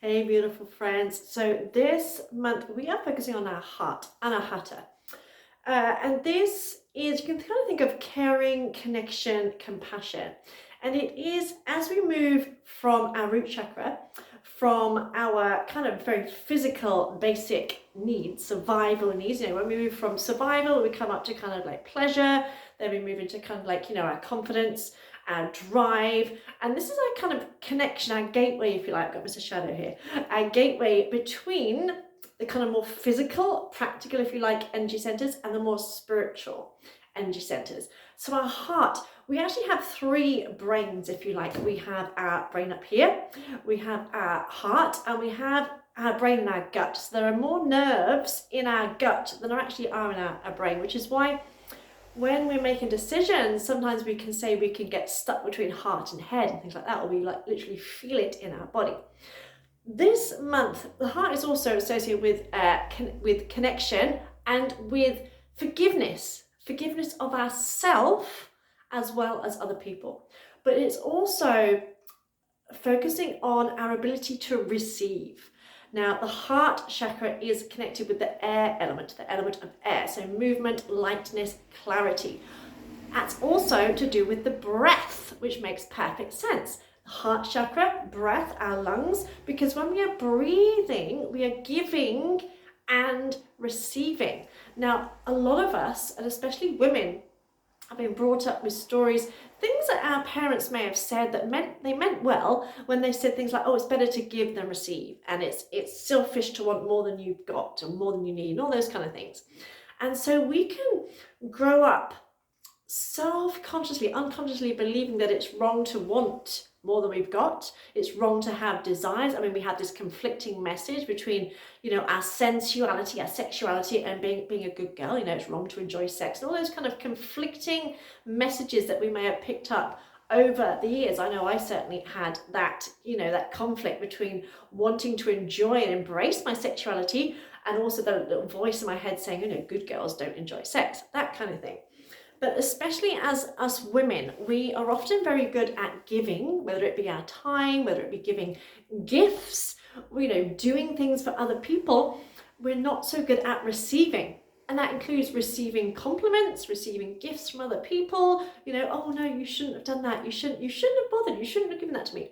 Hey, beautiful friends. So this month we are focusing on our heart, ANAHATA. And this is, you can kind of think of caring, connection, compassion. And it is as we move from our root chakra, from our kind of very physical, basic needs, survival needs. When we move from survival, we come up to kind of like pleasure, then we move into kind of like, our confidence, our drive. And this is our kind of connection, our gateway, if you like. I've got Mr. Shadow here. Our gateway between the kind of more physical, practical, if you like, energy centers and the more spiritual energy centers. So our heart, we actually have three brains, if you like. We have our brain up here, we have our heart, and we have our brain in our gut. So there are more nerves in our gut than there actually are in our brain, which is why when we're making decisions, sometimes we can say we can get stuck between heart and head and things like that, or we like literally feel it in our body. This month, the heart is also associated with connection and with forgiveness of ourselves as well as other people. But it's also focusing on our ability to receive. Now, the heart chakra is connected with the air element, the element of air, so movement, lightness, clarity. That's also to do with the breath, which makes perfect sense. Heart chakra, breath, our lungs, because when we are breathing, we are giving and receiving. Now, a lot of us, and especially women, have been brought up with stories, things that our parents may have said that they meant well when they said things like, oh, it's better to give than receive, and it's selfish to want more than you've got or more than you need, and all those kind of things. And so we can grow up self-consciously, unconsciously believing that it's wrong to want more than we've got. It's wrong to have desires. I mean, we have this conflicting message between, our sensuality, our sexuality, and being a good girl. It's wrong to enjoy sex, and all those kind of conflicting messages that we may have picked up over the years. I know I certainly had that, that conflict between wanting to enjoy and embrace my sexuality and also the little voice in my head saying, good girls don't enjoy sex, that kind of thing. But especially as us women, we are often very good at giving, whether it be our time, whether it be giving gifts, doing things for other people. We're not so good at receiving. And that includes receiving compliments, receiving gifts from other people. Oh no, you shouldn't have done that. You shouldn't have bothered. You shouldn't have given that to me.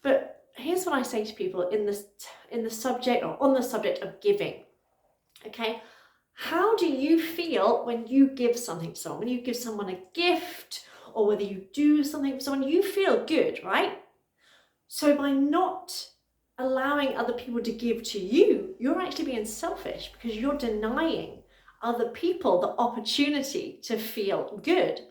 But here's what I say to people in the subject or on the subject of giving. Okay. How do you feel when you give something to someone? When you give someone a gift, or whether you do something for someone, you feel good, right? So by not allowing other people to give to you, you're actually being selfish because you're denying other people the opportunity to feel good.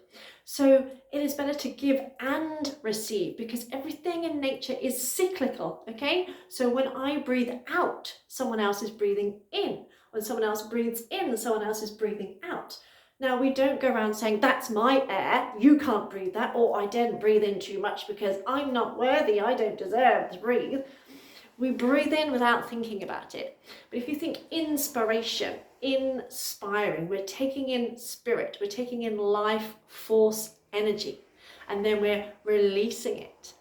So it is better to give and receive, because everything in nature is cyclical, okay? So when I breathe out, someone else is breathing in. When someone else breathes in, someone else is breathing out. Now, we don't go around saying, that's my air, you can't breathe that, or I didn't breathe in too much because I'm not worthy, I don't deserve to breathe. We breathe in without thinking about it. But if you think inspiration, inspiring, we're taking in spirit, we're taking in life force energy, and then we're releasing it.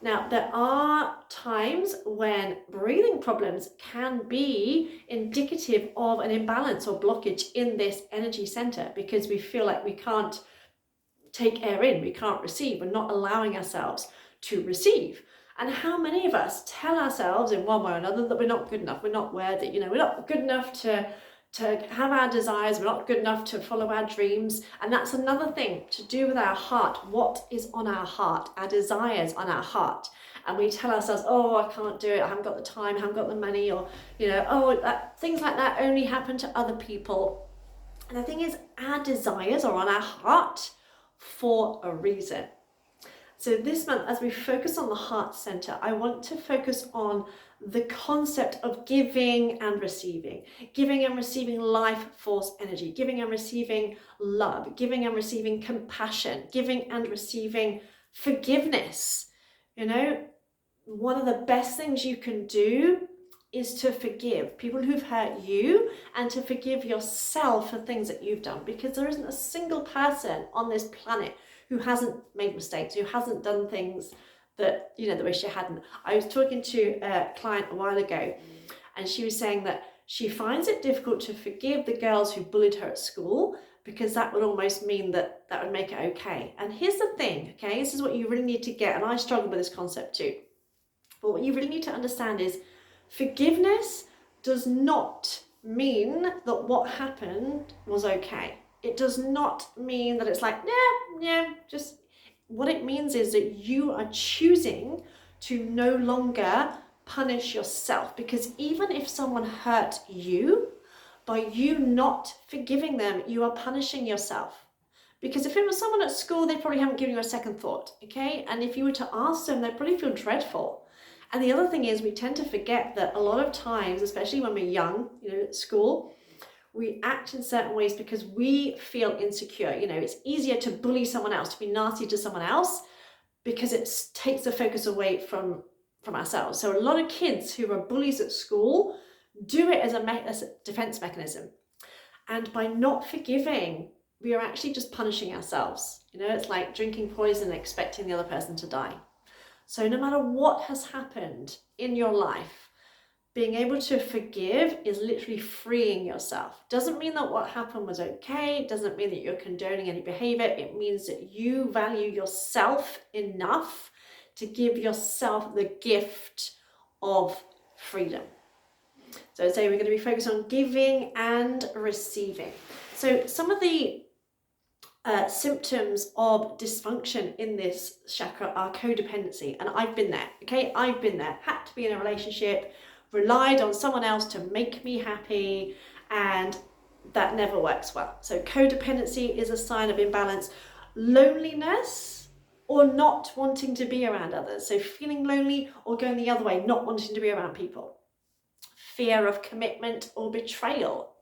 Now, there are times when breathing problems can be indicative of an imbalance or blockage in this energy center, because we feel like we can't take air in, we can't receive, we're not allowing ourselves to receive. And how many of us tell ourselves in one way or another that we're not good enough, we're not worthy, we're not good enough to have our desires, we're not good enough to follow our dreams. And that's another thing to do with our heart. What is on our heart? Our desires on our heart. And we tell ourselves, oh, I can't do it, I haven't got the time, I haven't got the money, or, things like that only happen to other people. And the thing is, our desires are on our heart for a reason. So this month, as we focus on the heart center, I want to focus on the concept of giving and receiving life force energy, giving and receiving love, giving and receiving compassion, giving and receiving forgiveness. One of the best things you can do is to forgive people who've hurt you and to forgive yourself for things that you've done, because there isn't a single person on this planet who hasn't made mistakes, who hasn't done things that, you know, the wish you hadn't. I was talking to a client a while ago, and she was saying that she finds it difficult to forgive the girls who bullied her at school, because that would almost mean that that would make it okay. And here's the thing, okay, this is what you really need to get, and I struggle with this concept too. But what you really need to understand is forgiveness does not mean that what happened was okay. It does not mean that it's like, yeah, just, what it means is that you are choosing to no longer punish yourself. Because even if someone hurt you, by you not forgiving them, you are punishing yourself. Because if it was someone at school, they probably haven't given you a second thought, okay? And if you were to ask them, they'd probably feel dreadful. And the other thing is, we tend to forget that a lot of times, especially when we're young, you know, at school, we act in certain ways because we feel insecure. You know, it's easier to bully someone else, to be nasty to someone else, because it takes the focus away from ourselves. So a lot of kids who are bullies at school do it as a defense mechanism. And by not forgiving, we are actually just punishing ourselves. You know, it's like drinking poison and expecting the other person to die. So no matter what has happened in your life, being able to forgive is literally freeing yourself. Doesn't mean that what happened was okay. Doesn't mean that you're condoning any behavior. It means that you value yourself enough to give yourself the gift of freedom. So today we're going to be focused on giving and receiving. So some of the symptoms of dysfunction in this chakra are codependency, and I've been there, okay? I've been there, had to be in a relationship, relied on someone else to make me happy, and that never works well. So codependency is a sign of imbalance. Loneliness, or not wanting to be around others. So feeling lonely or going the other way, not wanting to be around people. Fear of commitment or betrayal.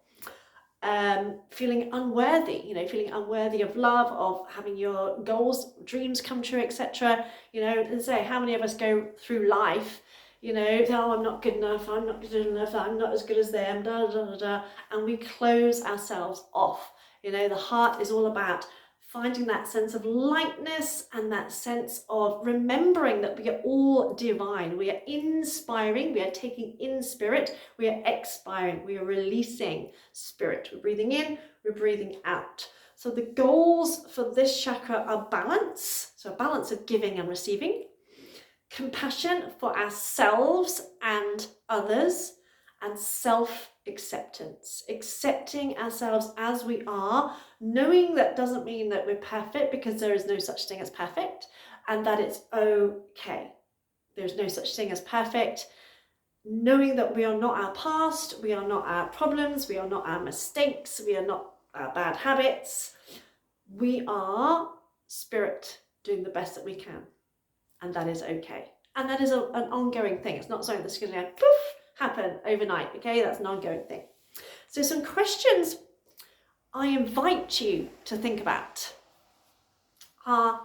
Feeling unworthy, you know, feeling unworthy of love, of having your goals, dreams come true, etc. You know, and say, how many of us go through life, you know, oh, I'm not good enough, I'm not good enough, I'm not as good as them, da da da da, and we close ourselves off. You know, the heart is all about finding that sense of lightness and that sense of remembering that we are all divine. We are inspiring, we are taking in spirit, we are expiring, we are releasing spirit. We're breathing in, we're breathing out. So the goals for this chakra are balance, so a balance of giving and receiving, compassion for ourselves and others, and self-acceptance, accepting ourselves as we are, knowing that doesn't mean that we're perfect, because there is no such thing as perfect, and that it's okay. There's no such thing as perfect. Knowing that we are not our past, we are not our problems, we are not our mistakes, we are not our bad habits. We are spirit doing the best that we can, and that is okay. And that is an ongoing thing. It's not something that's going to go poof, happen overnight, okay? That's an ongoing thing. So some questions I invite you to think about are,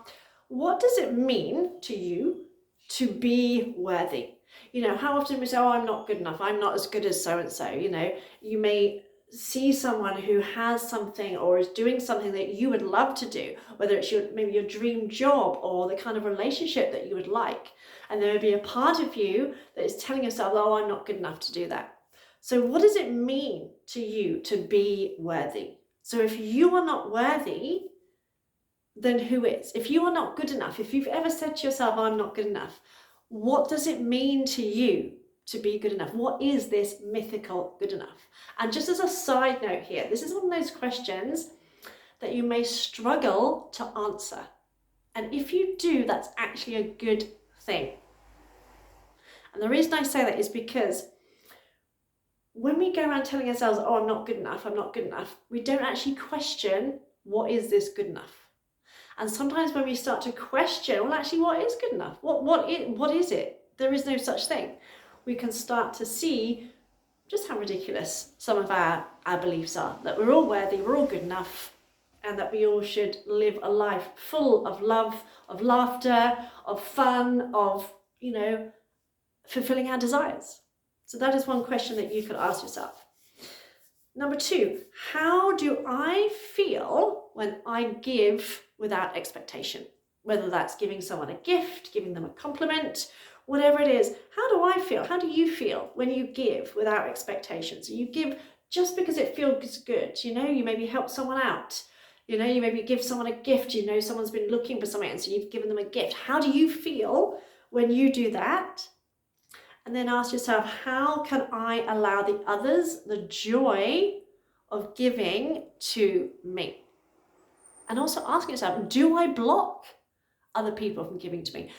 what does it mean to you to be worthy? You know, how often we say, oh, I'm not good enough, I'm not as good as so-and-so. You know, you may see someone who has something or is doing something that you would love to do, whether it's maybe your dream job or the kind of relationship that you would like. And there would be a part of you that is telling yourself, oh, I'm not good enough to do that. So what does it mean to you to be worthy? So if you are not worthy, then who is? If you are not good enough, if you've ever said to yourself, I'm not good enough, what does it mean to you to be good enough? What is this mythical good enough? And just as a side note here, this is one of those questions that you may struggle to answer. And if you do, that's actually a good thing. And the reason I say that is because when we go around telling ourselves, oh, I'm not good enough, we don't actually question, what is this good enough? And sometimes when we start to question, well, actually, what is good enough? What is it? There is no such thing. We can start to see just how ridiculous some of our beliefs are, that we're all worthy, we're all good enough, and that we all should live a life full of love, of laughter, of fun, of, you know, fulfilling our desires. So that is one question that you could ask yourself. Number 2, how do I feel when I give without expectation? whether that's giving someone a gift, giving them a compliment, whatever it is. How do I feel? How do you feel when you give without expectations? You give just because it feels good. You know, you maybe help someone out. You know, you maybe give someone a gift. You know, someone's been looking for something, and so you've given them a gift. How do you feel when you do that? And then ask yourself, how can I allow the others the joy of giving to me? And also asking yourself, do I block other people from giving to me?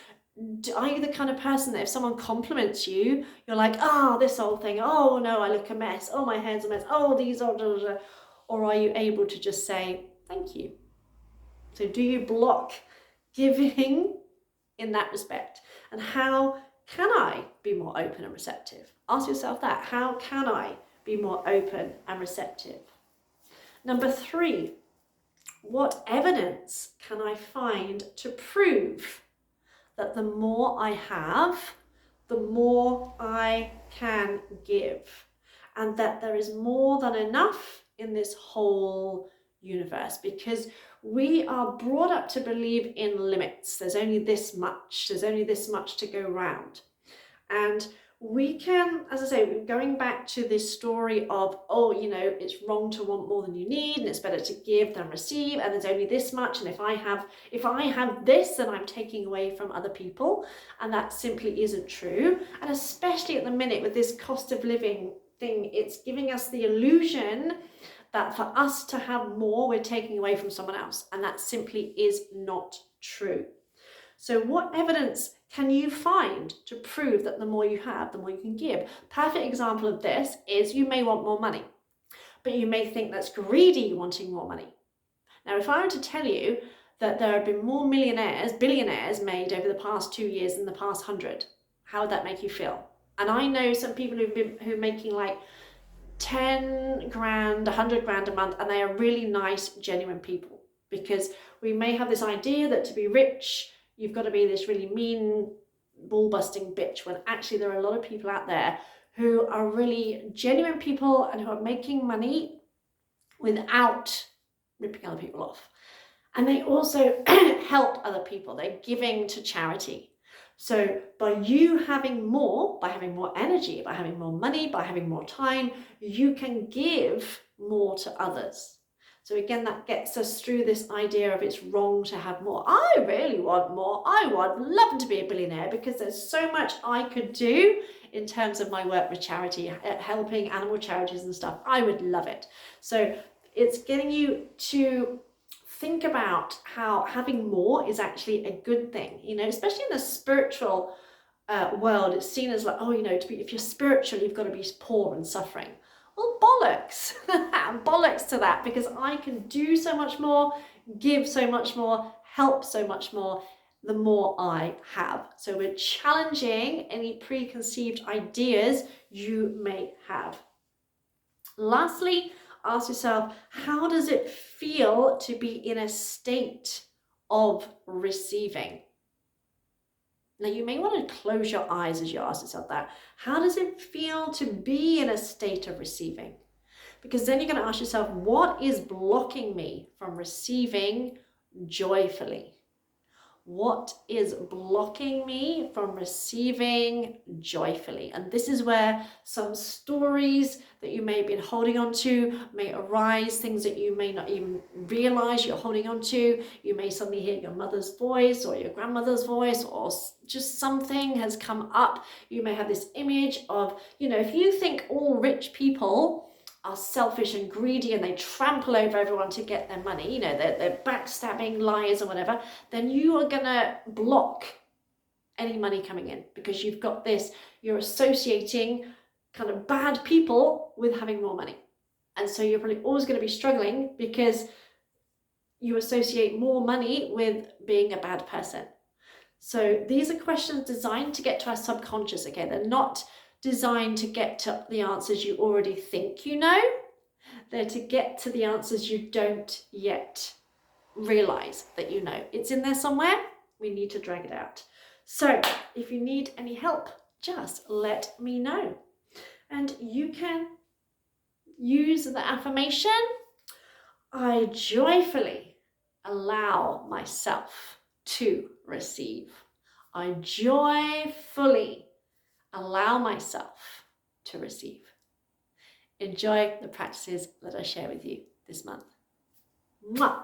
Are you the kind of person that if someone compliments you, you're like, oh, this old thing, oh no, I look a mess, oh, my hair's a mess, oh, these are, blah, blah, blah. Or are you able to just say, thank you? So do you block giving in that respect? And how can I be more open and receptive? Ask yourself that. How can I be more open and receptive? Number 3, what evidence can I find to prove that the more I have, the more I can give, and that there is more than enough in this whole universe? Because we are brought up to believe in limits. There's only this much. There's only this much to go round. And we can, as I say, going back to this story of, oh, you know, it's wrong to want more than you need, and it's better to give than receive, and there's only this much, and if I have this, then I'm taking away from other people, and that simply isn't true. And especially at the minute with this cost of living thing, it's giving us the illusion that for us to have more, we're taking away from someone else, and that simply is not true. So what evidence can you find to prove that the more you have, the more you can give? Perfect example of this is you may want more money, but you may think that's greedy wanting more money. Now, if I were to tell you that there have been more millionaires, billionaires made over the past 2 years than the past 100, how would that make you feel? And I know some people who are making like 10 grand, 100 grand a month, and they are really nice, genuine people. Because we may have this idea that to be rich, you've got to be this really mean, ball-busting bitch, when actually there are a lot of people out there who are really genuine people and who are making money without ripping other people off. And they also help other people. They're giving to charity. So by you having more, by having more energy, by having more money, by having more time, you can give more to others. So again, that gets us through this idea of it's wrong to have more. I really want more. I would love to be a billionaire because there's so much I could do in terms of my work with charity, helping animal charities and stuff. I would love it. So it's getting you to think about how having more is actually a good thing, you know, especially in the spiritual world. It's seen as like, oh, you know, if you're spiritual, you've got to be poor and suffering. Well, bollocks, bollocks to that, because I can do so much more, give so much more, help so much more, the more I have. So we're challenging any preconceived ideas you may have. Lastly, ask yourself, how does it feel to be in a state of receiving? Now, you may want to close your eyes as you ask yourself that. How does it feel to be in a state of receiving? Because then you're going to ask yourself, what is blocking me from receiving joyfully? What is blocking me from receiving joyfully? And this is where some stories that you may have been holding on to may arise, things that you may not even realize you're holding on to. You may suddenly hear your mother's voice or your grandmother's voice, or just something has come up. You may have this image of, you know, if you think all rich people are selfish and greedy and they trample over everyone to get their money, you know, they're backstabbing, liars or whatever, then you are going to block any money coming in, because you've got this, you're associating kind of bad people with having more money. And so you're probably always going to be struggling because you associate more money with being a bad person. So these are questions designed to get to our subconscious. Okay, they're not designed to get to the answers you already think you know. They're to get to the answers you don't yet realize that you know. It's in there somewhere. We need to drag it out. So if you need any help, just let me know. And you can use the affirmation, I joyfully allow myself to receive. I joyfully allow myself to receive. Enjoy the practices that I share with you this month. Mwah!